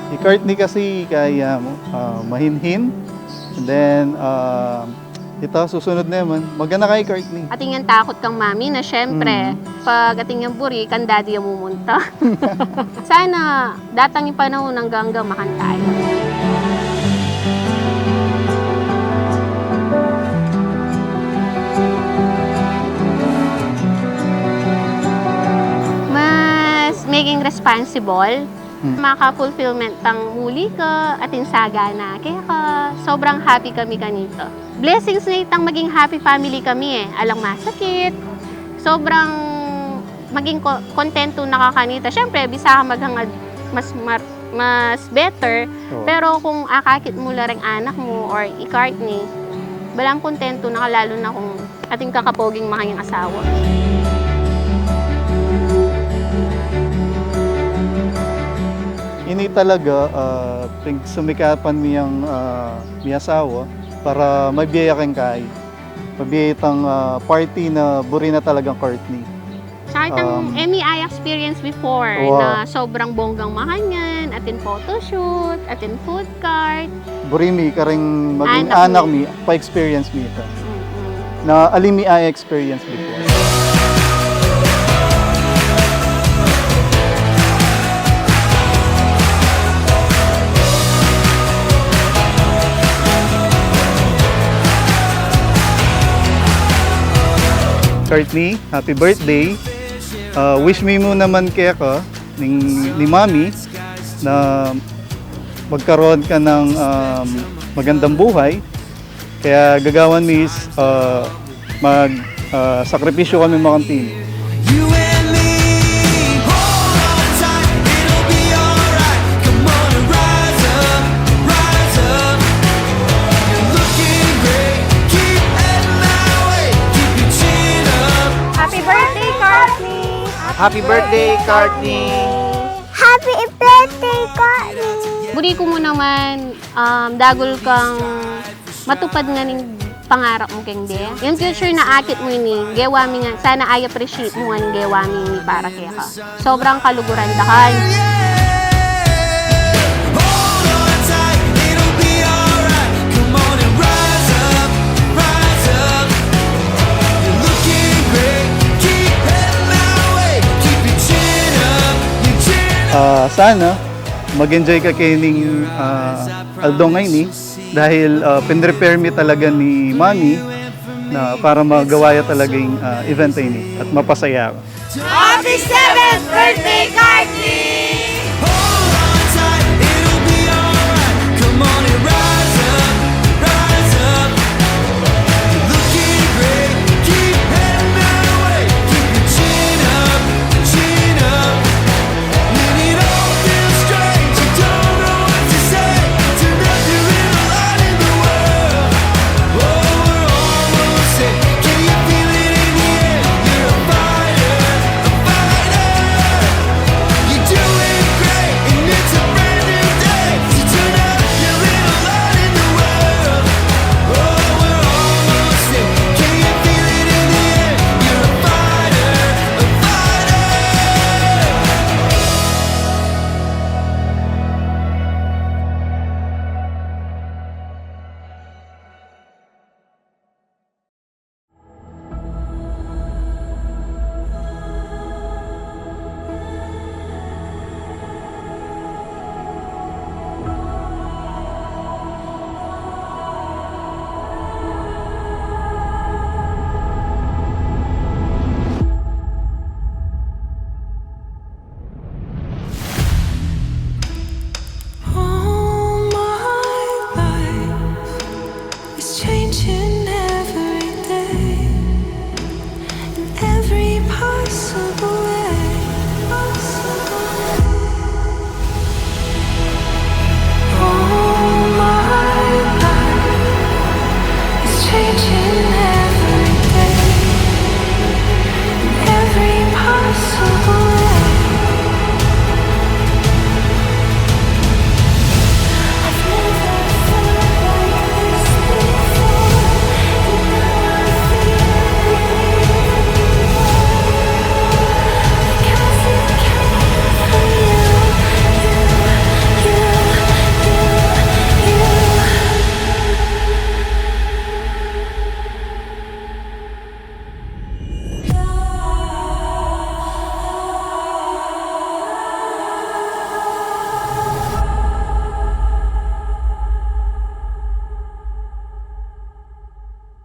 Si Courtney kasi kaya mo mahinhin. And then, ito, susunod na naman. Maganda kay Courtney. Ating yung takot kang mami na syempre, pag ating yung buri, kan daddy yung mumunta. Sana datang yung panahon hanggang makantay. Mas maging responsible, maka-fulfillment tang muli ka atin sagana. Kaya sobrang happy kami kanito. Blessings na itang maging happy family kami eh. Alang masakit. Sobrang maging kontento na kakanita. Siyempre, bisa ka maghangad mas better. Oo. Pero kung akakit mo lang anak mo or i-Courtney, balang kontento na ka, lalo na kung ating kakapoging makanyang asawa. Ini talaga, sumikapan miyang miyasawa para mabiyaya kang kay. Mabiyaya itang party na buri na talagang Courtney. Sa itang MEI experience before Wow. na sobrang bonggang makanyan, atin photoshoot, atin food cart. Buri mi, karing maging Anak anak mi, pa-experience mi ito. Mm-mm. Na alimi ay experience before. Courtney, happy birthday. Wish me mo naman kaya ka ni Mami na magkaroon ka ng magandang buhay. Kaya gagawan mi is sakripisyo kami mga team. You and me, hold on tight, it'll be alright. Come on and rise up, rise up. You're looking great, keep heading that way, keep your chin up. Happy birthday, Courtney! Happy birthday, Courtney! Happy birthday, Courtney! Buri ko mo naman, dagol kang matupad nga ning pangarap mo keng de. Yung future na akit mo ini, gewami nga, sana ay appreciate mo nga ning gewami ni para kaya ka. Sobrang kaluguran dakan. Hold on tight, it'll be alright. Come on and rise up, rise up. You're looking great, keep heading that way, keep your chin up, your chin. Sana mag-enjoy ka kay ning aldongay ni dahil pinrepare mi talaga ni Mami na para magawaya talaga yung event ay ni at mapasaya ka. Happy 7th birthday, Courtney!